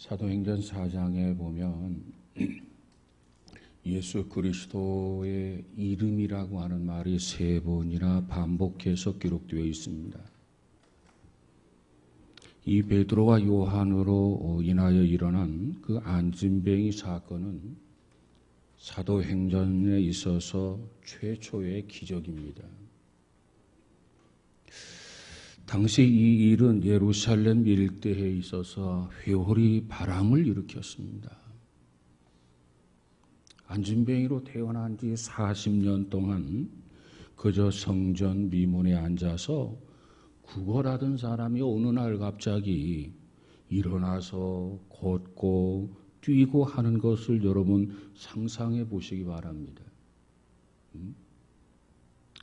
사도행전 4장에 보면 예수 그리스도의 이름이라고 하는 말이 3번이나 반복해서 기록되어 있습니다. 이 베드로와 요한으로 인하여 일어난 그 안진뱅이 사건은 사도행전에 있어서 최초의 기적입니다. 당시 이 일은 예루살렘 일대에 있어서 회오리 바람을 일으켰습니다. 안진뱅이로 태어난 지 40년 동안 그저 성전 미문에 앉아서 구걸하던 사람이 어느 날 갑자기 일어나서 걷고 뛰고 하는 것을 여러분 상상해 보시기 바랍니다.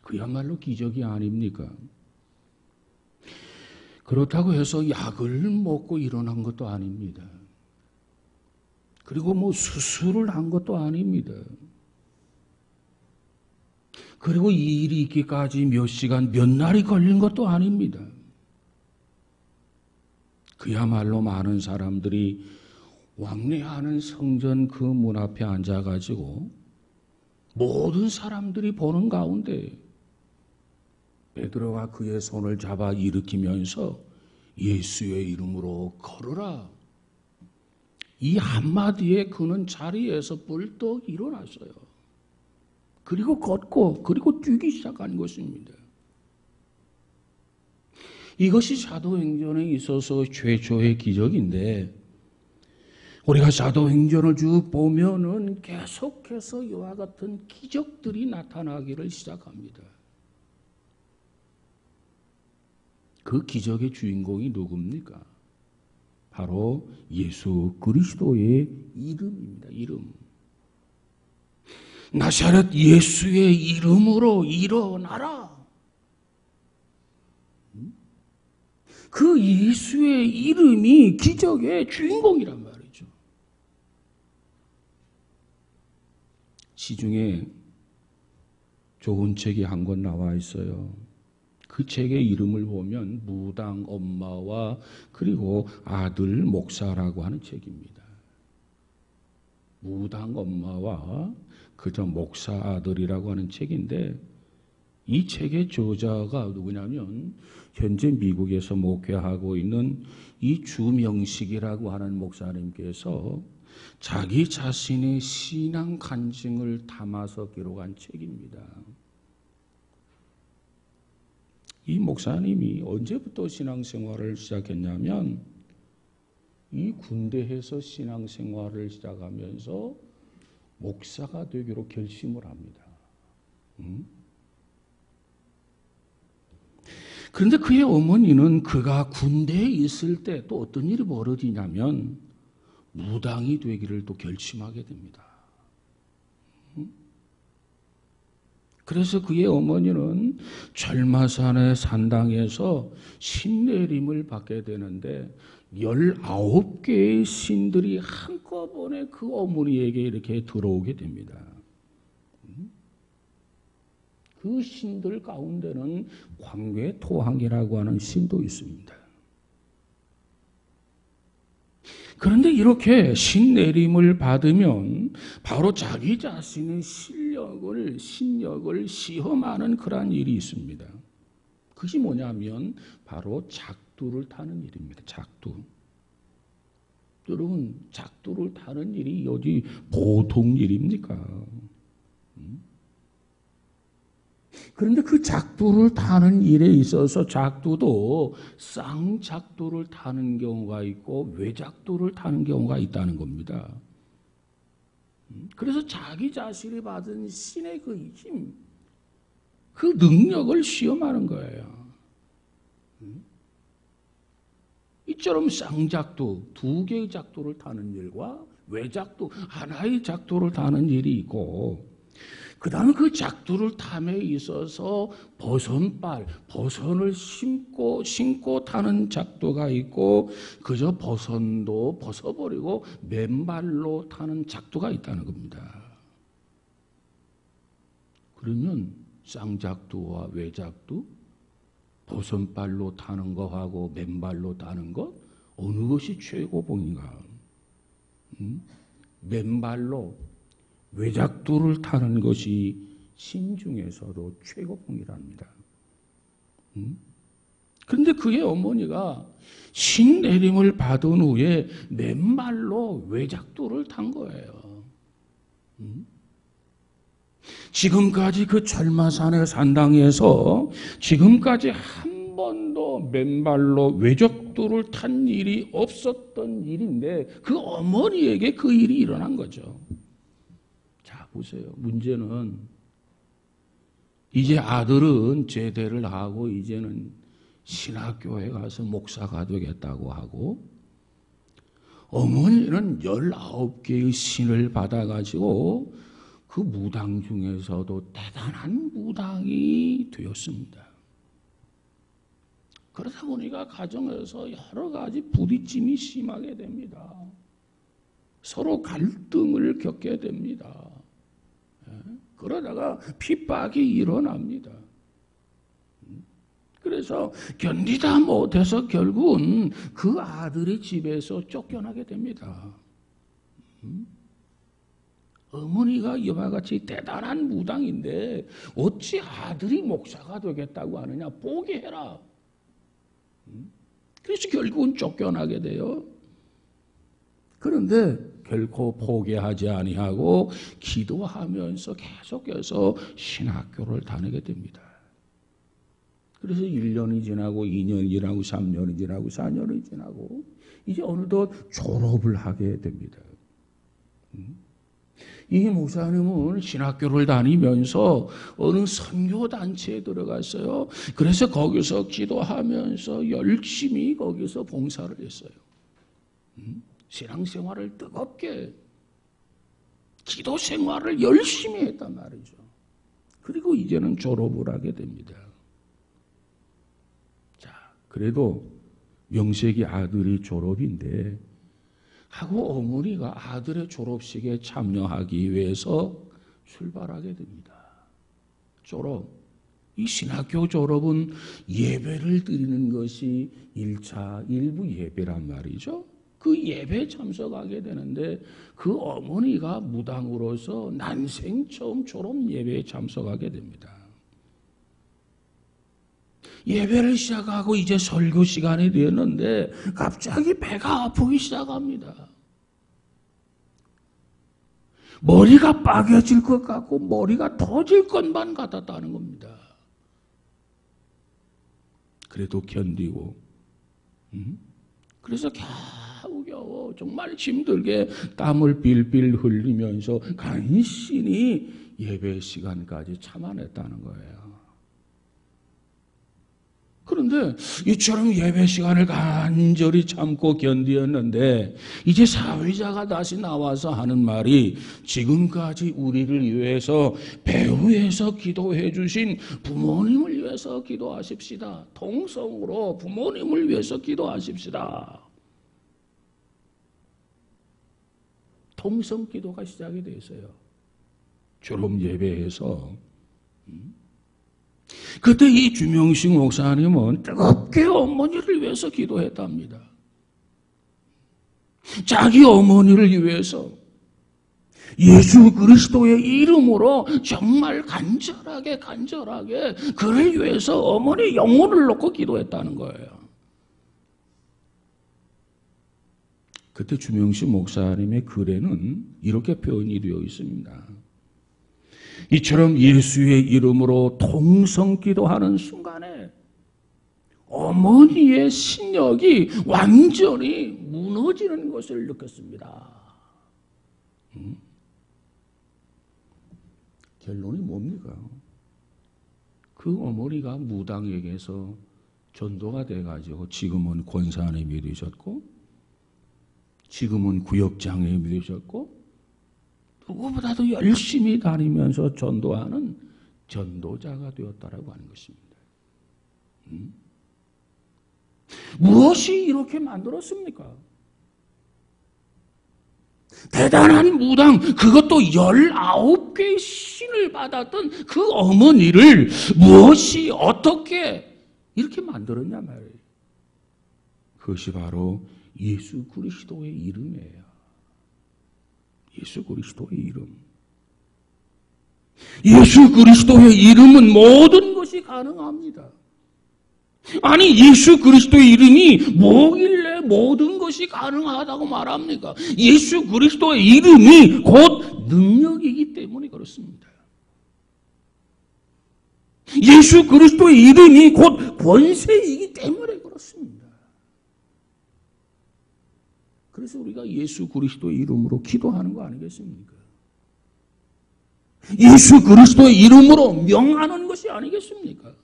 그야말로 기적이 아닙니까? 그렇다고 해서 약을 먹고 일어난 것도 아닙니다. 그리고 수술을 한 것도 아닙니다. 그리고 이 일이 있기까지 몇 시간, 몇 날이 걸린 것도 아닙니다. 그야말로 많은 사람들이 왕래하는 성전 그 문 앞에 앉아가지고 모든 사람들이 보는 가운데 베드로가 그의 손을 잡아 일으키면서 예수의 이름으로 걸으라. 이 한마디에 그는 자리에서 벌떡 일어났어요. 그리고 걷고 그리고 뛰기 시작한 것입니다. 이것이 사도행전에 있어서 최초의 기적인데 우리가 사도행전을 쭉 보면은 계속해서 이와 같은 기적들이 나타나기를 시작합니다. 그 기적의 주인공이 누굽니까? 바로 예수 그리스도의 이름입니다. 이름. 나사렛 예수의 이름으로 일어나라. 그 예수의 이름이 기적의 주인공이란 말이죠. 시중에 좋은 책이 한 권 나와 있어요. 그 책의 이름을 보면 무당 엄마와 그리고 아들 목사라고 하는 책입니다. 무당 엄마와 그저 목사 아들이라고 하는 책인데 이 책의 저자가 누구냐면 현재 미국에서 목회하고 있는 이 주명식이라고 하는 목사님께서 자기 자신의 신앙 간증을 담아서 기록한 책입니다. 이 목사님이 언제부터 신앙생활을 시작했냐면 이 군대에서 신앙생활을 시작하면서 목사가 되기로 결심을 합니다. 그런데 그의 어머니는 그가 군대에 있을 때 또 어떤 일이 벌어지냐면 무당이 되기를 또 결심하게 됩니다. 그래서 그의 어머니는 철마산의 산당에서 신내림을 받게 되는데 19개의 신들이 한꺼번에 그 어머니에게 이렇게 들어오게 됩니다. 그 신들 가운데는 광괴토항이라고 하는 신도 있습니다. 그런데 이렇게 신내림을 받으면 바로 자기 자신의 신력을 시험하는 그러한 일이 있습니다. 그것이 뭐냐면 바로 작두를 타는 일입니다. 작두. 여러분, 작두를 타는 일이 어디 보통 일입니까? 그런데 그 작두를 타는 일에 있어서 작두도 쌍작두를 타는 경우가 있고 외작두를 타는 경우가 있다는 겁니다. 그래서 자기 자신이 받은 신의 그 힘, 그 능력을 시험하는 거예요. 이처럼 쌍작두, 2개의 작두를 타는 일과 외작두, 하나의 작두를 타는 일이 있고 그 다음에 그 작두를 탐에 있어서 버선을 신고 타는 작두가 있고 그저 버선도 벗어버리고 맨발로 타는 작두가 있다는 겁니다. 그러면 쌍작두와 외작두, 버선발로 타는 것하고 맨발로 타는 것 어느 것이 최고봉인가? 맨발로 외작도를 타는 것이 신 중에서도 최고봉이랍니다. 그런데 그의 어머니가 신 내림을 받은 후에 맨발로 외작도를 탄 거예요. 지금까지 그 철마산의 산당에서 지금까지 한 번도 맨발로 외적도를 탄 일이 없었던 일인데 그 어머니에게 그 일이 일어난 거죠. 자, 보세요. 문제는 이제 아들은 제대를 하고 이제는 신학교에 가서 목사가 되겠다고 하고 어머니는 19개의 신을 받아가지고 그 무당 중에서도 대단한 무당이 되었습니다. 그러다 보니까 가정에서 여러 가지 부딪힘이 심하게 됩니다. 서로 갈등을 겪게 됩니다. 그러다가 핍박이 일어납니다. 그래서 견디다 못해서 결국은 그 아들이 집에서 쫓겨나게 됩니다. 어머니가 이와 같이 대단한 무당인데 어찌 아들이 목사가 되겠다고 하느냐. 포기해라. 그래서 결국은 쫓겨나게 돼요. 그런데 결코 포기하지 아니하고 기도하면서 계속해서 신학교를 다니게 됩니다. 그래서 1년이 지나고 2년이 지나고 3년이 지나고 4년이 지나고 이제 어느덧 졸업을 하게 됩니다. 이 목사님은 신학교를 다니면서 어느 선교단체에 들어갔어요. 그래서 거기서 기도하면서 열심히 거기서 봉사를 했어요. 신앙생활을 뜨겁게 기도 생활을 열심히 했단 말이죠. 그리고 이제는 졸업을 하게 됩니다. 자, 그래도 명색이 아들이 졸업인데 하고 어머니가 아들의 졸업식에 참여하기 위해서 출발하게 됩니다. 졸업. 이 신학교 졸업은 예배를 드리는 것이 1차 일부 예배란 말이죠. 그 예배에 참석하게 되는데 그 어머니가 무당으로서 난생 처음 졸업 예배에 참석하게 됩니다. 예배를 시작하고 이제 설교 시간이 되었는데 갑자기 배가 아프기 시작합니다. 머리가 빠개질 것 같고 머리가 터질 것만 같았다는 겁니다. 그래도 견디고 그래서 겨우겨우 정말 힘들게 땀을 빌빌 흘리면서 간신히 예배 시간까지 참아냈다는 거예요. 그런데 이처럼 예배 시간을 간절히 참고 견디었는데 이제 사회자가 다시 나와서 하는 말이 지금까지 우리를 위해서 배후에서 기도해 주신 부모님을 위해서 기도하십시다. 통성으로 부모님을 위해서 기도하십시다. 통성 기도가 시작이 됐어요. 졸업 예배에서. 그때 이 주명식 목사님은 뜨겁게 어머니를 위해서 기도했답니다. 자기 어머니를 위해서 예수 그리스도의 이름으로 정말 간절하게 그를 위해서 어머니 영혼을 놓고 기도했다는 거예요. 그때 주명식 목사님의 글에는 이렇게 표현이 되어 있습니다. 이처럼 예수의 이름으로 통성기도하는 순간에 어머니의 신력이 완전히 무너지는 것을 느꼈습니다. 결론이 뭡니까? 그 어머니가 무당에게서 전도가 돼가지고 지금은 권사님이 되셨고 지금은 구역장님이 되셨고 누구보다도 열심히 다니면서 전도하는 전도자가 되었다라고 하는 것입니다. 무엇이 이렇게 만들었습니까? 대단한 무당, 그것도 19개의 신을 받았던 그 어머니를 무엇이 어떻게 이렇게 만들었냐 말이에요. 그것이 바로 예수 그리스도의 이름이에요. 예수 그리스도의 이름. 예수 그리스도의 이름은 모든 것이 가능합니다. 아니, 예수 그리스도의 이름이 뭐길래 모든 것이 가능하다고 말합니까? 예수 그리스도의 이름이 곧 능력이기 때문에 그렇습니다. 예수 그리스도의 이름이 곧 권세이기 때문에 그렇습니다. 그래서 우리가 예수 그리스도의 이름으로 기도하는 거 아니겠습니까? 예수 그리스도의 이름으로 명하는 것이 아니겠습니까?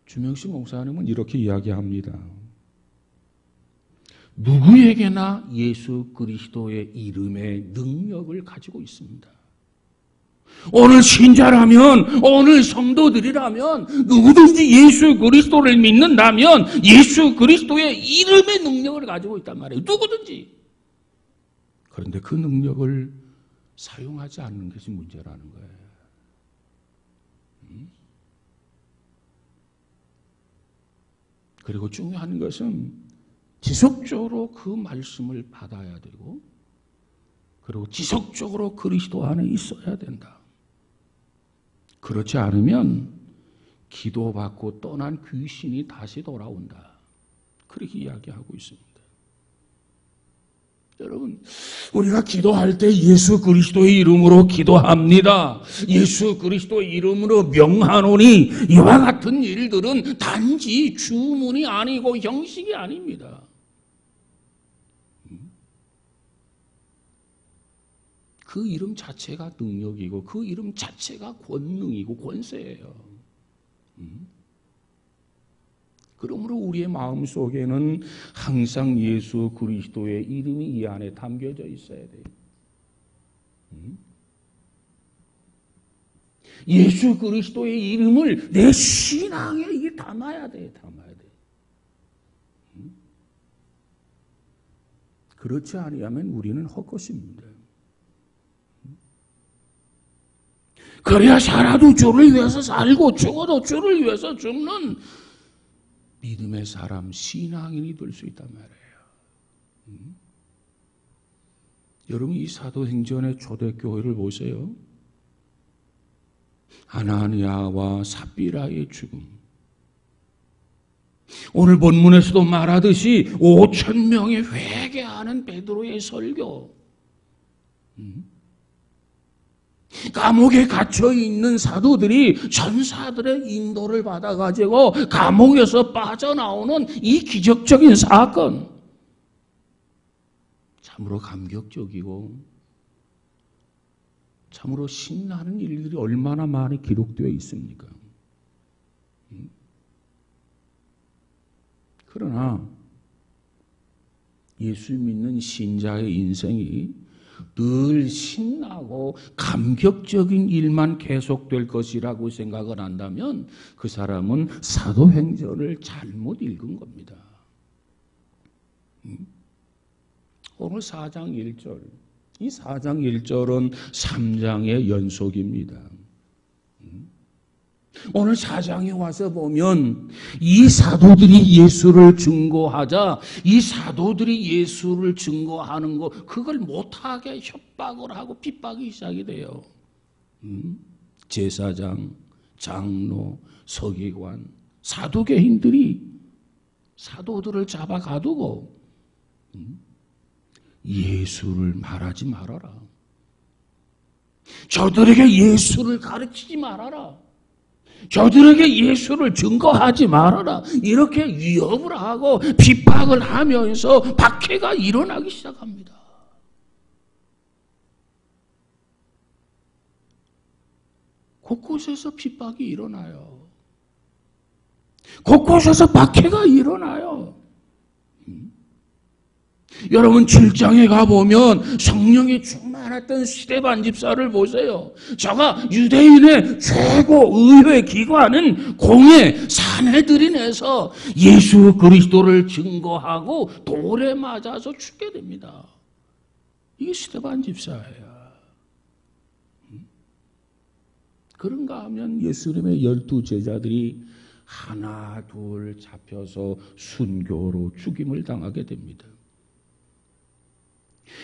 주명식 목사님은 이렇게 이야기합니다. 누구에게나 예수 그리스도의 이름의 능력을 가지고 있습니다. 오늘 신자라면, 오늘 성도들이라면, 누구든지 예수 그리스도를 믿는다면 예수 그리스도의 이름의 능력을 가지고 있단 말이에요. 누구든지. 그런데 그 능력을 사용하지 않는 것이 문제라는 거예요. 그리고 중요한 것은 지속적으로 그 말씀을 받아야 되고, 그리고 지속적으로 그리스도 안에 있어야 된다. 그렇지 않으면 기도받고 떠난 귀신이 다시 돌아온다. 그렇게 이야기하고 있습니다. 여러분, 우리가 기도할 때 예수 그리스도의 이름으로 기도합니다. 예수 그리스도의 이름으로 명하노니 이와 같은 일들은 단지 주문이 아니고 형식이 아닙니다. 그 이름 자체가 능력이고 그 이름 자체가 권능이고 권세예요. 그러므로 우리의 마음속에는 항상 예수 그리스도의 이름이 이 안에 담겨져 있어야 돼요. 예수 그리스도의 이름을 내 신앙에 이게 담아야 돼. 그렇지 아니하면 우리는 헛것입니다. 그래야 살아도 주를 위해서 살고 죽어도 주를 위해서 죽는 믿음의 사람, 신앙인이 될 수 있단 말이에요. 여러분, 이 사도행전의 초대교회를 보세요. 아나니아와 삽비라의 죽음. 오늘 본문에서도 말하듯이 5,000명이 회개하는 베드로의 설교. 감옥에 갇혀있는 사도들이 전사들의 인도를 받아가지고 감옥에서 빠져나오는 이 기적적인 사건. 참으로 감격적이고 참으로 신나는 일들이 얼마나 많이 기록되어 있습니까? 그러나 예수 믿는 신자의 인생이 늘 신나고 감격적인 일만 계속될 것이라고 생각을 한다면 그 사람은 사도행전을 잘못 읽은 겁니다. 오늘 4장 1절, 이 4장 1절은 3장의 연속입니다. 오늘 4장에 와서 보면 이 사도들이 예수를 증거하자 이 사도들이 예수를 증거하는 거 그걸 못하게 협박을 하고 핍박이 시작이 돼요. 제사장, 장로, 서기관, 사도계인들이 사도들을 잡아 가두고 예수를 말하지 말아라. 저들에게 예수를 가르치지 말아라. 저들에게 예수를 증거하지 말아라. 이렇게 위협을 하고 핍박을 하면서 박해가 일어나기 시작합니다. 곳곳에서 핍박이 일어나요. 곳곳에서 박해가 일어나요. 여러분 7장에 가보면 성령이 충만했던 스데반 집사를 보세요. 저가 유대인의 최고 의회 기관은 공회 산헤드린에서 예수 그리스도를 증거하고 돌에 맞아서 죽게 됩니다. 이게 스데반 집사예요. 그런가 하면 예수님의 12 제자들이 하나 둘 잡혀서 순교로 죽임을 당하게 됩니다.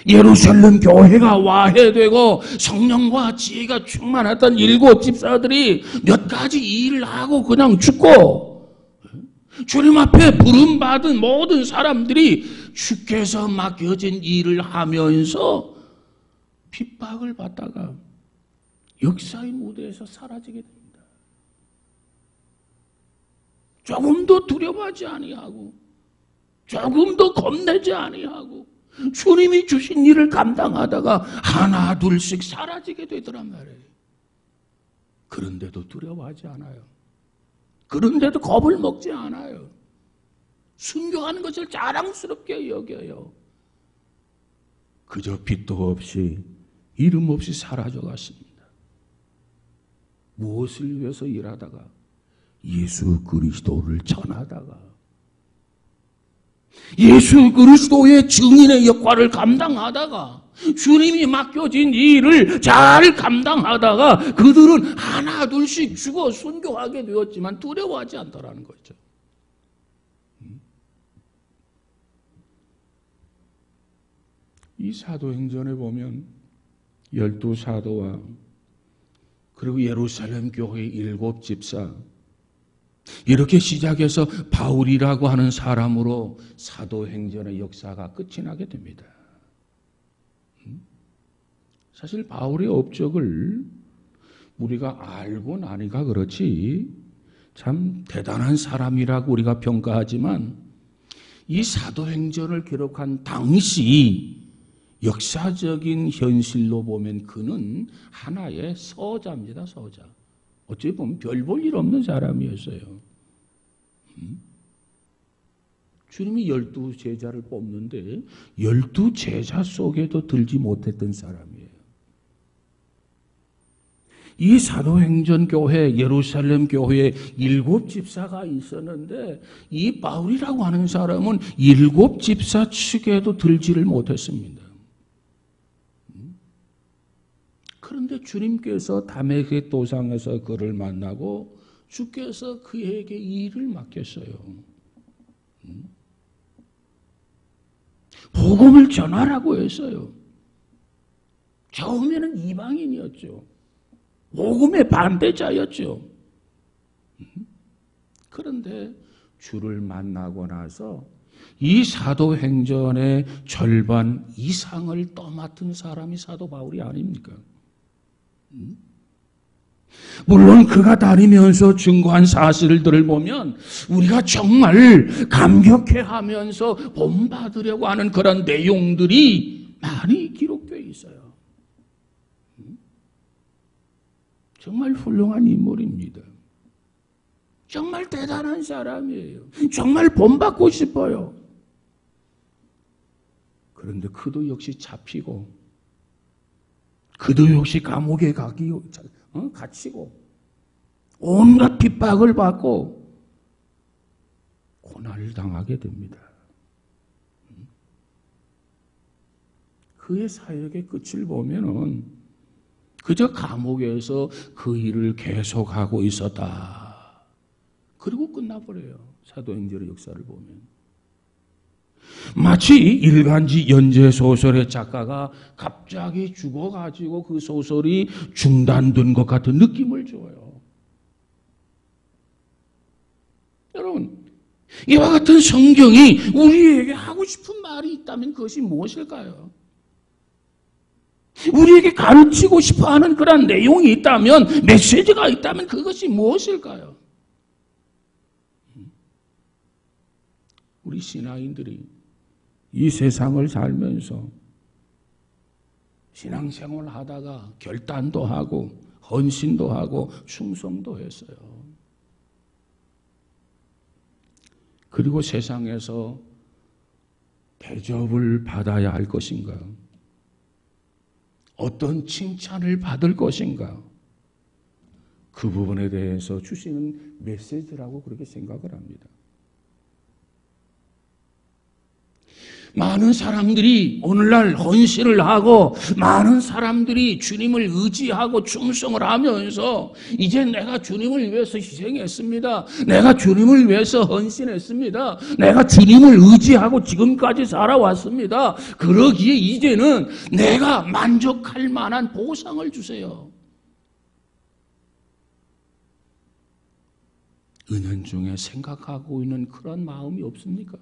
예루살렘 교회가 와해되고 성령과 지혜가 충만했던 7 집사들이 몇 가지 일을 하고 그냥 죽고, 주님 앞에 부름받은 모든 사람들이 주께서 맡겨진 일을 하면서 핍박을 받다가 역사의 무대에서 사라지게 됩니다. 조금도 두려워하지 아니하고 조금도 겁내지 아니하고 주님이 주신 일을 감당하다가 하나 둘씩 사라지게 되더란 말이에요. 그런데도 두려워하지 않아요. 그런데도 겁을 먹지 않아요. 순교하는 것을 자랑스럽게 여겨요. 그저 빛도 없이 이름 없이 사라져 갔습니다. 무엇을 위해서 일하다가? 예수 그리스도를 전하다가, 예수 그리스도의 증인의 역할을 감당하다가, 주님이 맡겨진 일을 잘 감당하다가 그들은 하나 둘씩 죽어 순교하게 되었지만 두려워하지 않더라는 거죠. 이 사도행전에 보면 12사도와 그리고 예루살렘 교회의 7 집사, 이렇게 시작해서 바울이라고 하는 사람으로 사도행전의 역사가 끝이 나게 됩니다. 사실 바울의 업적을 우리가 알고 나니까 그렇지 참 대단한 사람이라고 우리가 평가하지만, 이 사도행전을 기록한 당시 역사적인 현실로 보면 그는 하나의 서자입니다. 서자. 어찌 보면 별 볼 일 없는 사람이었어요. 주님이 12제자를 뽑는데 12제자 속에도 들지 못했던 사람이에요. 이 사도행전 교회, 예루살렘 교회에 7 집사가 있었는데 이 바울이라고 하는 사람은 7 집사 측에도 들지를 못했습니다. 그런데 주님께서 담메색 도상에서 그를 만나고 주께서 그에게 일을 맡겼어요. 복음을 전하라고 했어요. 처음에는 이방인이었죠. 복음의 반대자였죠. 그런데 주를 만나고 나서 이 사도행전의 절반 이상을 떠맡은 사람이 사도 바울이 아닙니까? 물론 그가 다니면서 증거한 사실들을 보면 우리가 정말 감격해하면서 본받으려고 하는 그런 내용들이 많이 기록되어 있어요. 정말 훌륭한 인물입니다. 정말 대단한 사람이에요. 정말 본받고 싶어요. 그런데 그도 역시 잡히고, 그도 역시 감옥에 갇히고, 온갖 핍박을 받고 고난을 당하게 됩니다. 그의 사역의 끝을 보면은 그저 감옥에서 그 일을 계속하고 있었다. 그리고 끝나버려요. 사도행전의 역사를 보면. 마치 일간지 연재소설의 작가가 갑자기 죽어가지고 그 소설이 중단된 것 같은 느낌을 줘요. 여러분, 이와 같은 성경이 우리에게 하고 싶은 말이 있다면 그것이 무엇일까요? 우리에게 가르치고 싶어하는 그런 내용이 있다면, 메시지가 있다면 그것이 무엇일까요? 우리 신앙인들이 이 세상을 살면서 신앙생활을 하다가 결단도 하고 헌신도 하고 충성도 했어요. 그리고 세상에서 대접을 받아야 할 것인가? 어떤 칭찬을 받을 것인가? 그 부분에 대해서 주시는 메시지라고 그렇게 생각을 합니다. 많은 사람들이 오늘날 헌신을 하고 많은 사람들이 주님을 의지하고 충성을 하면서 이제 내가 주님을 위해서 희생했습니다. 내가 주님을 위해서 헌신했습니다. 내가 주님을 의지하고 지금까지 살아왔습니다. 그러기에 이제는 내가 만족할 만한 보상을 주세요. 은연중에 생각하고 있는 그런 마음이 없습니까?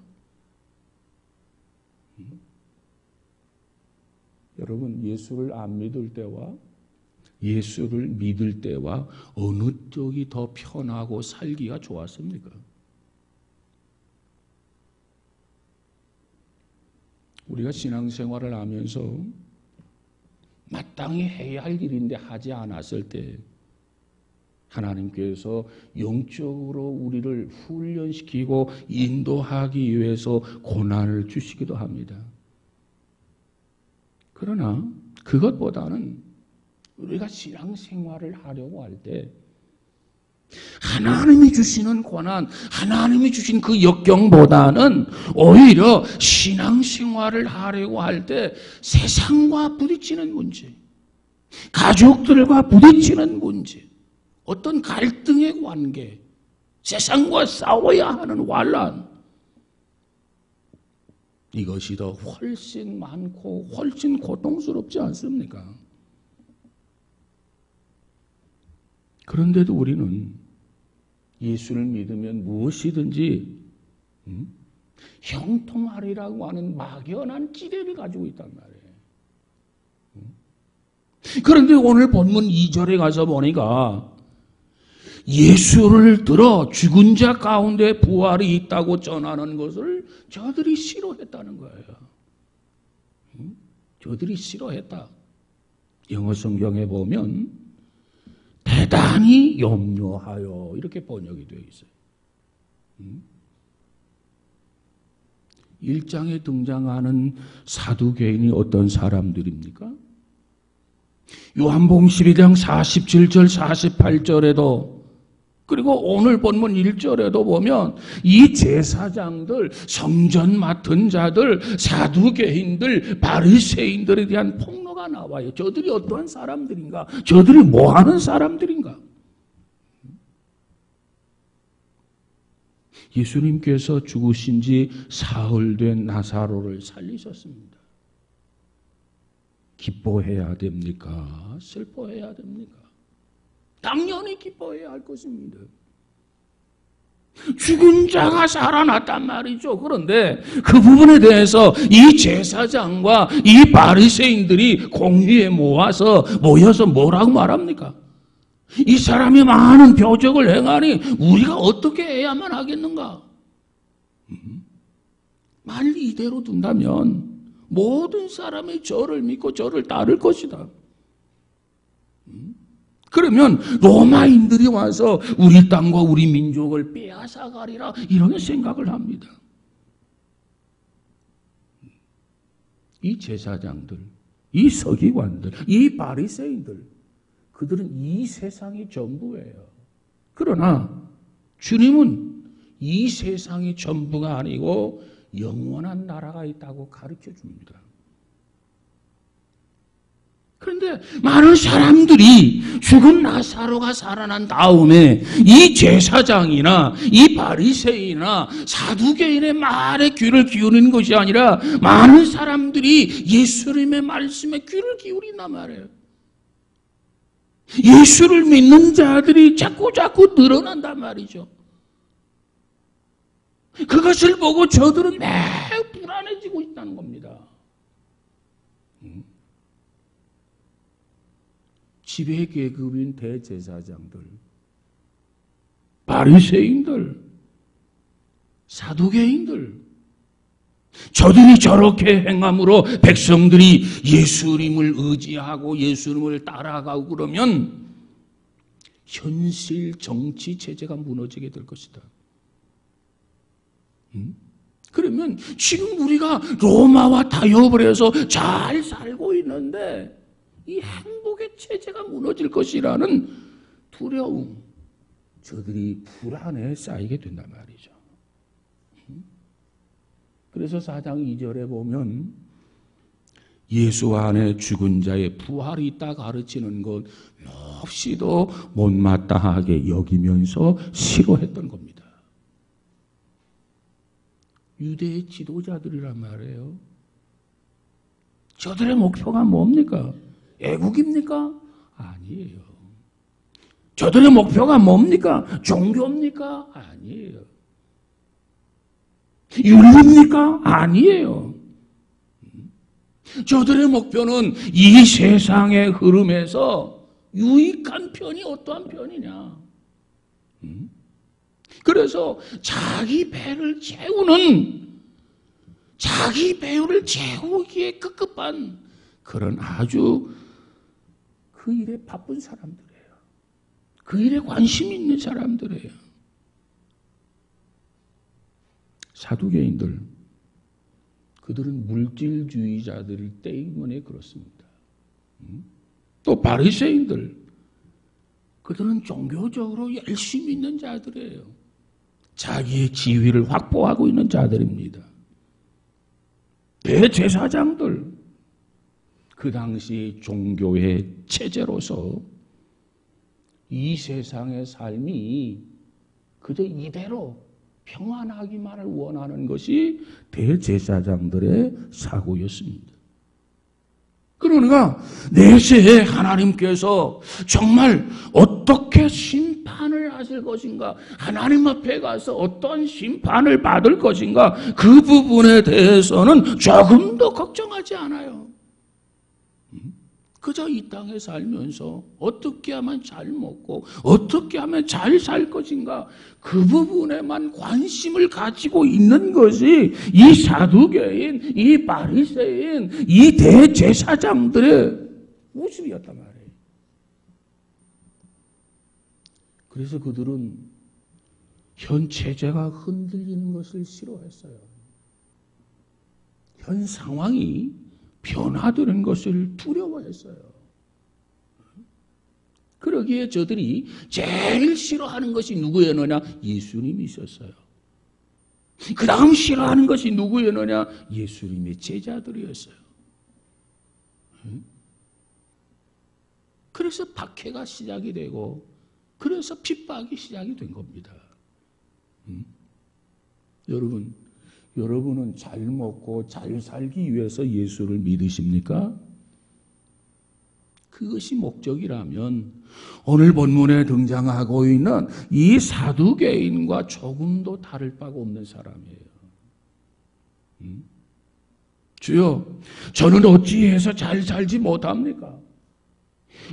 여러분, 예수를 안 믿을 때와 예수를 믿을 때와 어느 쪽이 더 편하고 살기가 좋았습니까? 우리가 신앙생활을 하면서 마땅히 해야 할 일인데 하지 않았을 때 하나님께서 영적으로 우리를 훈련시키고 인도하기 위해서 고난을 주시기도 합니다. 그러나 그것보다는 우리가 신앙생활을 하려고 할 때 하나님이 주시는 고난, 하나님이 주신 그 역경보다는 오히려 신앙생활을 하려고 할 때 세상과 부딪히는 문제, 가족들과 부딪히는 문제, 어떤 갈등의 관계, 세상과 싸워야 하는 환난, 이것이 더 훨씬 많고 훨씬 고통스럽지 않습니까? 그런데도 우리는 예수를 믿으면 무엇이든지 형통하리라고 하는 막연한 기대를 가지고 있단 말이에요. 그런데 오늘 본문 2절에 가서 보니까 예수를 들어 죽은 자 가운데 부활이 있다고 전하는 것을 저들이 싫어했다는 거예요. 저들이 싫어했다. 영어 성경에 보면 대단히 염려하여 이렇게 번역이 되어 있어요. 1장에 등장하는 사두개인이 어떤 사람들입니까? 요한복음 12장 47절 48절에도 그리고 오늘 본문 1절에도 보면 이 제사장들, 성전 맡은 자들, 사두개인들, 바리새인들에 대한 폭로가 나와요. 저들이 어떠한 사람들인가? 저들이 뭐 하는 사람들인가? 예수님께서 죽으신 지 사흘 된 나사로를 살리셨습니다. 기뻐해야 됩니까? 슬퍼해야 됩니까? 당연히 기뻐해야 할 것입니다. 죽은 자가 살아났단 말이죠. 그런데 그 부분에 대해서 이 제사장과 이 바리새인들이 공회에 모여서 뭐라고 말합니까? 이 사람이 많은 표적을 행하니 우리가 어떻게 해야만 하겠는가? 말 이대로 둔다면 모든 사람이 저를 믿고 저를 따를 것이다. 그러면 로마인들이 와서 우리 땅과 우리 민족을 빼앗아가리라 이런 생각을 합니다. 이 제사장들, 이 서기관들, 이 바리새인들, 그들은 이 세상이 전부예요. 그러나 주님은 이 세상이 전부가 아니고 영원한 나라가 있다고 가르쳐 줍니다. 그런데 많은 사람들이 죽은 나사로가 살아난 다음에 이 제사장이나 이 바리새인이나 사두개인의 말에 귀를 기울이는 것이 아니라 많은 사람들이 예수님의 말씀에 귀를 기울인단 말이에요. 예수를 믿는 자들이 자꾸 늘어난단 말이죠. 그것을 보고 저들은 매우 불안해지고 있다는 겁니다. 지배계급인 대제사장들, 바리새인들, 사두개인들, 저들이 저렇게 행함으로 백성들이 예수님을 의지하고 예수님을 따라가고 그러면 현실 정치 체제가 무너지게 될 것이다. 그러면 지금 우리가 로마와 타협을 해서 잘 살고 있는데 이 행복의 체제가 무너질 것이라는 두려움, 저들이 불안에 쌓이게 된단 말이죠. 그래서 4장 2절에 보면 예수 안에 죽은 자의 부활이 있다 가르치는 것 몹시도 못마땅하게 여기면서 싫어했던 겁니다. 유대의 지도자들이란 말이에요. 저들의 목표가 뭡니까? 애국입니까? 아니에요. 저들의 목표가 뭡니까? 종교입니까? 아니에요. 윤리입니까? 아니에요. 저들의 목표는 이 세상의 흐름에서 유익한 편이 어떠한 편이냐. 그래서 자기 배를 채우기에 급급한 그런 아주 그 일에 바쁜 사람들이에요. 그 일에 관심 있는 사람들이에요. 사두개인들, 그들은 물질주의자들 때문에 그렇습니다. 또 바리새인들, 그들은 종교적으로 열심히 있는 자들이에요. 자기의 지위를 확보하고 있는 자들입니다. 대제사장들, 그 당시 종교의 체제로서 이 세상의 삶이 그저 이대로 평안하기만을 원하는 것이 대제사장들의 사고였습니다. 그러니까 내세에 하나님께서 정말 어떻게 심판을 하실 것인가, 하나님 앞에 가서 어떤 심판을 받을 것인가, 그 부분에 대해서는 조금도 걱정하지 않아요. 그저 이 땅에 살면서 어떻게 하면 잘 먹고 어떻게 하면 잘 살 것인가, 그 부분에만 관심을 가지고 있는 것이 이 사두개인, 이 바리새인, 이 대제사장들의 모습이었단 말이에요. 그래서 그들은 현 체제가 흔들리는 것을 싫어했어요. 현 상황이 변화되는 것을 두려워했어요. 그러기에 저들이 제일 싫어하는 것이 누구였느냐? 예수님이셨어요. 그 다음 싫어하는 것이 누구였느냐? 예수님의 제자들이었어요. 그래서 박해가 시작이 되고, 그래서 핍박이 시작이 된 겁니다. 여러분은 잘 먹고 잘 살기 위해서 예수를 믿으십니까? 그것이 목적이라면 오늘 본문에 등장하고 있는 이 사두개인과 조금도 다를 바가 없는 사람이에요. 주여, 저는 어찌해서 잘 살지 못합니까?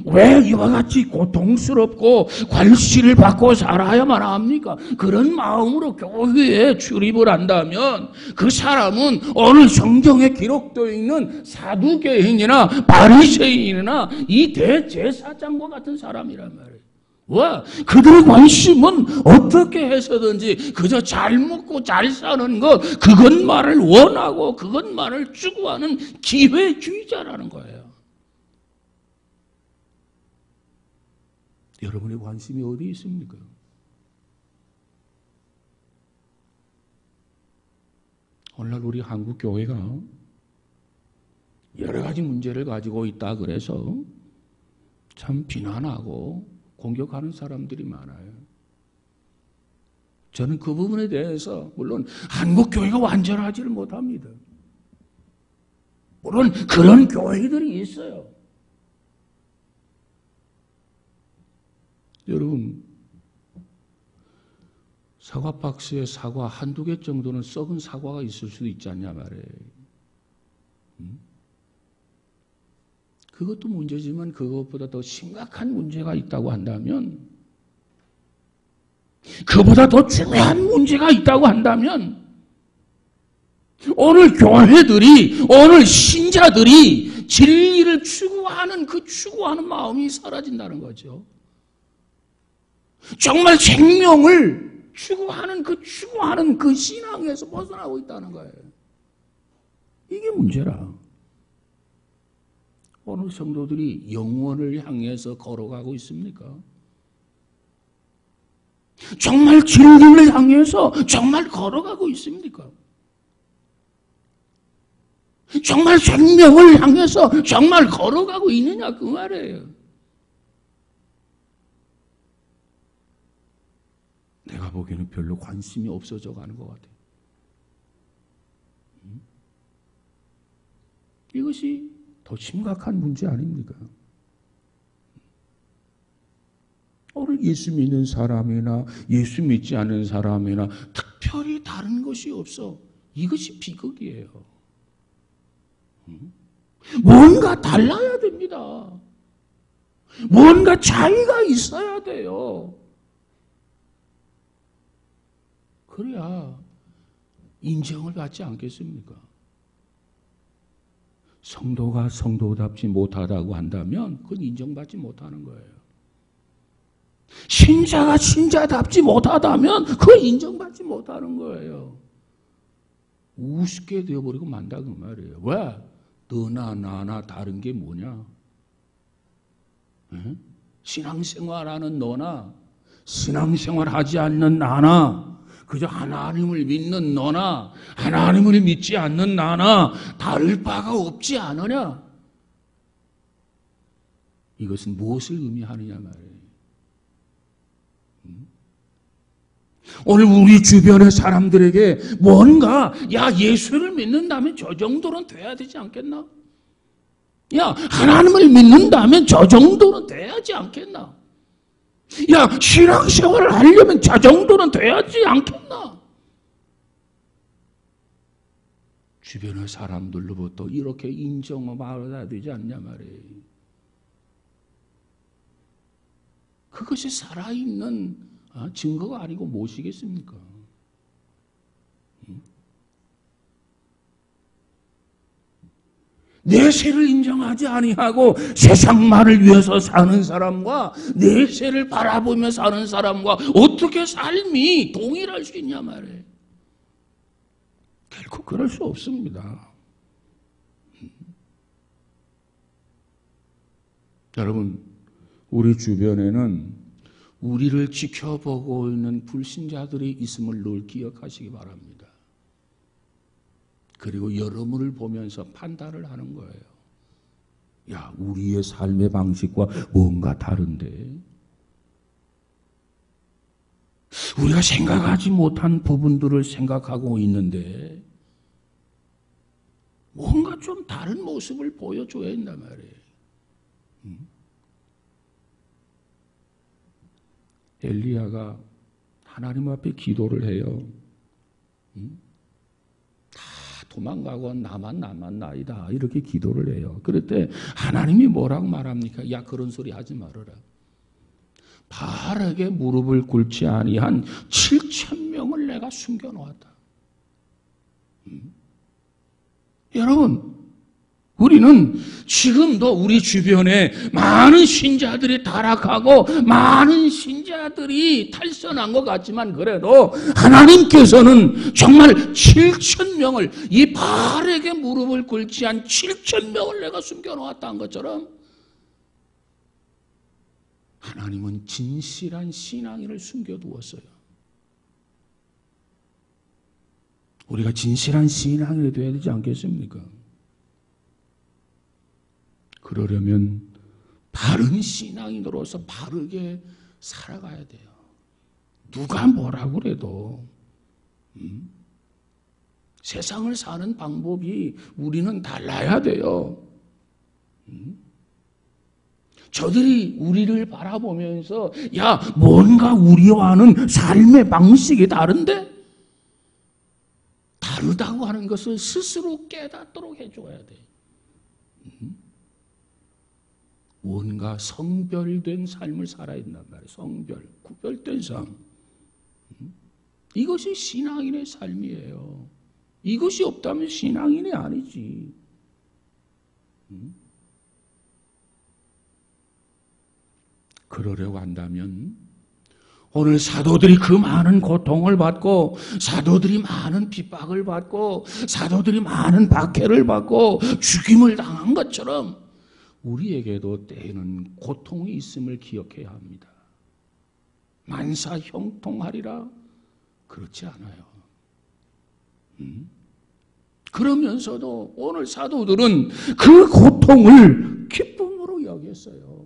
왜 이와 같이 고통스럽고 괄시를 받고 살아야만 합니까? 그런 마음으로 교회에 출입을 한다면 그 사람은 오늘 성경에 기록되어 있는 사두개인이나 바리새인이나 이 대제사장과 같은 사람이란 말이에요. 와, 그들의 관심은 어떻게 해서든지 그저 잘 먹고 잘 사는 것, 그것만을 원하고 그것만을 추구하는 기회주의자라는 거예요. 여러분의 관심이 어디 있습니까? 오늘날 우리 한국 교회가 여러 가지 문제를 가지고 있다 그래서 참 비난하고 공격하는 사람들이 많아요. 저는 그 부분에 대해서 물론 한국 교회가 완전하지를 못합니다. 물론 그런 교회들이 있어요. 여러분, 사과 박스에 사과 한두 개 정도는 썩은 사과가 있을 수도 있지 않냐 말이에요. 그것도 문제지만 그것보다 더 심각한 문제가 있다고 한다면, 그보다 더 중요한 문제가 있다고 한다면, 오늘 교회들이, 오늘 신자들이 진리를 추구하는 그 추구하는 마음이 사라진다는 거죠. 정말 생명을 추구하는 그 신앙에서 벗어나고 있다는 거예요. 이게 문제라. 어느 성도들이 영원을 향해서 걸어가고 있습니까? 정말 진리를 향해서 정말 걸어가고 있습니까? 정말 생명을 향해서 정말 걸어가고 있느냐 그 말이에요. 내가 보기에는 별로 관심이 없어져 가는 것 같아요. 이것이 더 심각한 문제 아닙니까? 오늘 예수 믿는 사람이나 예수 믿지 않는 사람이나 특별히 다른 것이 없어. 이것이 비극이에요. 뭔가 달라야 됩니다. 뭔가 차이가 있어야 돼요. 그래야 인정을 받지 않겠습니까? 성도가 성도답지 못하다고 한다면 그건 인정받지 못하는 거예요. 신자가 신자답지 못하다면 그건 인정받지 못하는 거예요. 우습게 되어버리고 만다 그 말이에요. 왜? 너나 나나 다른 게 뭐냐? 에? 신앙생활하는 너나 신앙생활하지 않는 나나 그저 하나님을 믿는 너나 하나님을 믿지 않는 나나 다를 바가 없지 않으냐? 이것은 무엇을 의미하느냐 말이에요. 오늘 우리 주변의 사람들에게 뭔가 예수를 믿는다면 저 정도는 돼야 되지 않겠나? 하나님을 믿는다면 저 정도는 돼야지 않겠나? 신앙생활을 하려면 저 정도는 돼야지 않겠나? 주변의 사람들로부터 이렇게 인정을 받아야 되지 않냐 말이에요. 그것이 살아있는 증거가 아니고 무엇이겠습니까? 내세를 인정하지 아니하고 세상만을 위해서 사는 사람과 내세를 바라보며 사는 사람과 어떻게 삶이 동일할 수 있냐 말이에요. 결코 그럴 수 없습니다. 여러분, 우리 주변에는 우리를 지켜보고 있는 불신자들이 있음을 늘 기억하시기 바랍니다. 그리고 여러분을 보면서 판단을 하는 거예요. 우리의 삶의 방식과 뭔가 다른데? 우리가 생각하지 못한 부분들을 생각하고 있는데 뭔가 좀 다른 모습을 보여줘야 한단 말이에요. 엘리야가 하나님 앞에 기도를 해요. 다 도망가고 나만 나이다 이렇게 기도를 해요. 그럴 때 하나님이 뭐라고 말합니까? 그런 소리 하지 말아라. 바알에게 무릎을 꿇지 아니한 7,000명을 내가 숨겨놓았다. 여러분, 우리는 지금도 우리 주변에 많은 신자들이 타락하고 많은 신자들이 탈선한 것 같지만 그래도 하나님께서는 정말 7,000명을 이 바알에게 무릎을 꿇지 않은 7,000명을 내가 숨겨놓았다는 것처럼 하나님은 진실한 신앙인을 숨겨두었어요. 우리가 진실한 신앙인이 되어야 되지 않겠습니까? 그러려면 바른 신앙인으로서 바르게 살아가야 돼요. 누가 뭐라고 그래도 세상을 사는 방법이 우리는 달라야 돼요. 저들이 우리를 바라보면서 뭔가 우리와는 삶의 방식이 다른데? 다르다고 하는 것을 스스로 깨닫도록 해줘야 돼. 뭔가 성별된 삶을 살아야 된단 말이에요. 성별, 구별된 삶. 이것이 신앙인의 삶이에요. 이것이 없다면 신앙인이 아니지. 그러려고 한다면 오늘 사도들이 그 많은 고통을 받고 사도들이 많은 핍박을 받고 사도들이 많은 박해를 받고 죽임을 당한 것처럼 우리에게도 때에는 고통이 있음을 기억해야 합니다. 만사 형통하리라? 그렇지 않아요. 그러면서도 오늘 사도들은 그 고통을 기쁨으로 여겼어요.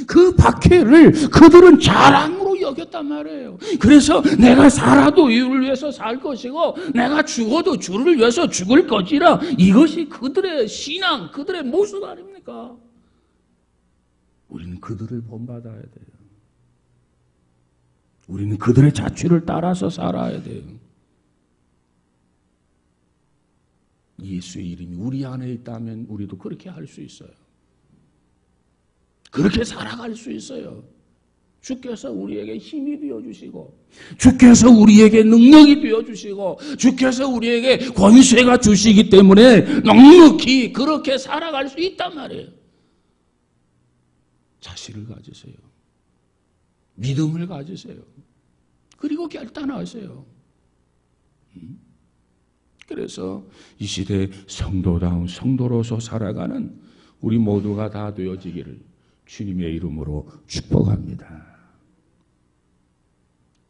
그 박해를 그들은 자랑으로 여겼단 말이에요. 그래서 내가 살아도 이를 위해서 살 것이고 내가 죽어도 주를 위해서 죽을 것이라, 이것이 그들의 신앙, 그들의 모습 아닙니까? 우리는 그들을 본받아야 돼요. 우리는 그들의 자취를 따라서 살아야 돼요. 예수의 이름이 우리 안에 있다면 우리도 그렇게 할 수 있어요. 그렇게 살아갈 수 있어요. 주께서 우리에게 힘이 되어주시고, 주께서 우리에게 능력이 되어주시고, 주께서 우리에게 권세가 주시기 때문에 넉넉히 그렇게 살아갈 수 있단 말이에요. 자신을 가지세요. 믿음을 가지세요. 그리고 결단하세요. 그래서 이 시대 성도다운 성도로서 살아가는 우리 모두가 다 되어지기를 주님의 이름으로 축복합니다.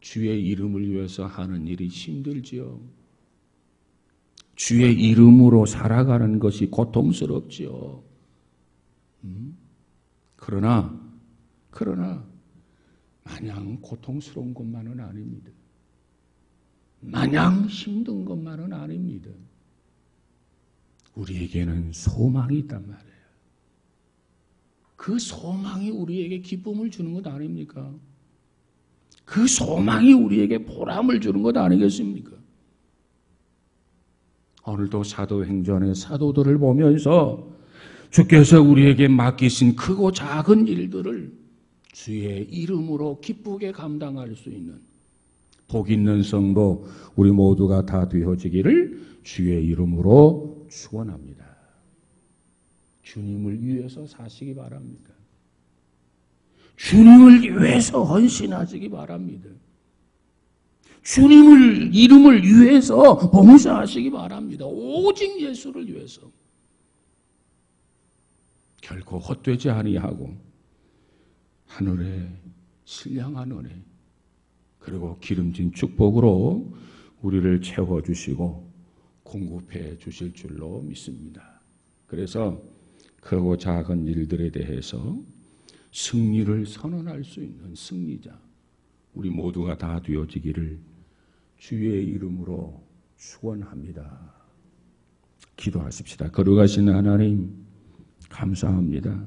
주의 이름을 위해서 하는 일이 힘들지요. 주의 이름으로 살아가는 것이 고통스럽지요. 그러나 마냥 고통스러운 것만은 아닙니다. 마냥 힘든 것만은 아닙니다. 우리에게는 소망이 있단 말이에요. 그 소망이 우리에게 기쁨을 주는 것 아닙니까? 그 소망이 우리에게 보람을 주는 것 아니겠습니까? 오늘도 사도행전의 사도들을 보면서 주께서 우리에게 맡기신 크고 작은 일들을 주의 이름으로 기쁘게 감당할 수 있는 복 있는 성도 우리 모두가 다 되어지기를 주의 이름으로 축원합니다. 주님을 위해서 사시기 바랍니다. 주님을 위해서 헌신하시기 바랍니다. 주님을 이름을 위해서 봉사하시기 바랍니다. 오직 예수를 위해서. 결코 헛되지 아니하고 하늘에 신령한 은혜 그리고 기름진 축복으로 우리를 채워주시고 공급해 주실 줄로 믿습니다. 그래서 크고 작은 일들에 대해서 승리를 선언할 수 있는 승리자 우리 모두가 다 되어지기를 주의 이름으로 축원합니다. 기도하십시다. 거룩하신 하나님 감사합니다.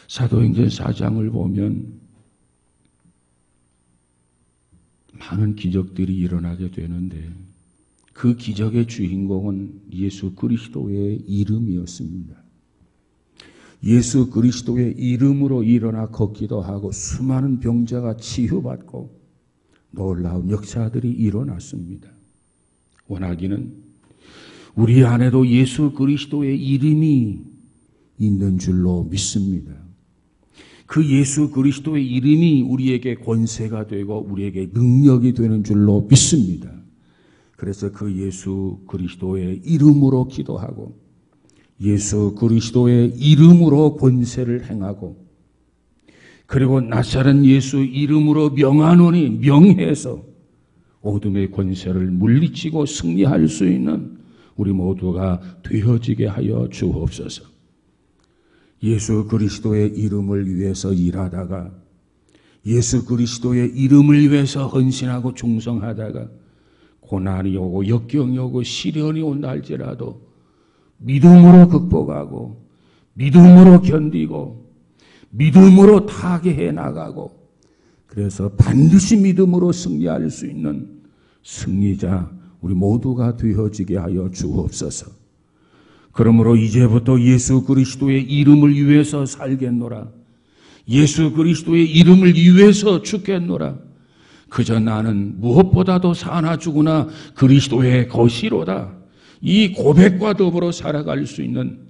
사도행전 4장을 보면 많은 기적들이 일어나게 되는데 그 기적의 주인공은 예수 그리스도의 이름이었습니다. 예수 그리스도의 이름으로 일어나 걷기도 하고 수많은 병자가 치유받고 놀라운 역사들이 일어났습니다. 원하기는 우리 안에도 예수 그리스도의 이름이 있는 줄로 믿습니다. 그 예수 그리스도의 이름이 우리에게 권세가 되고 우리에게 능력이 되는 줄로 믿습니다. 그래서 그 예수 그리스도의 이름으로 기도하고 예수 그리스도의 이름으로 권세를 행하고 그리고 나사렛 예수 이름으로 명하노니 명해서 어둠의 권세를 물리치고 승리할 수 있는 우리 모두가 되어지게 하여 주옵소서. 예수 그리스도의 이름을 위해서 일하다가 예수 그리스도의 이름을 위해서 헌신하고 충성하다가 고난이 오고 역경이 오고 시련이 온다 할지라도 믿음으로 극복하고 믿음으로 견디고 믿음으로 타개해 나가고 그래서 반드시 믿음으로 승리할 수 있는 승리자 우리 모두가 되어지게 하여 주옵소서. 그러므로 이제부터 예수 그리스도의 이름을 위해서 살겠노라. 예수 그리스도의 이름을 위해서 죽겠노라. 그저 나는 무엇보다도 사나 죽으나 그리스도의 것이로다. 이 고백과 더불어 살아갈 수 있는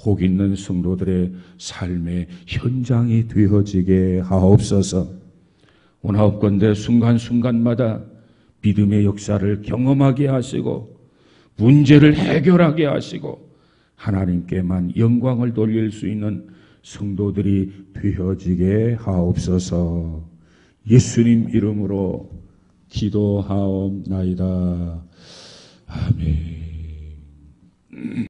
복 있는 성도들의 삶의 현장이 되어지게 하옵소서. 원하옵건대 순간순간마다 믿음의 역사를 경험하게 하시고 문제를 해결하게 하시고 하나님께만 영광을 돌릴 수 있는 성도들이 되어지게 하옵소서. 예수님 이름으로 기도하옵나이다. 아멘.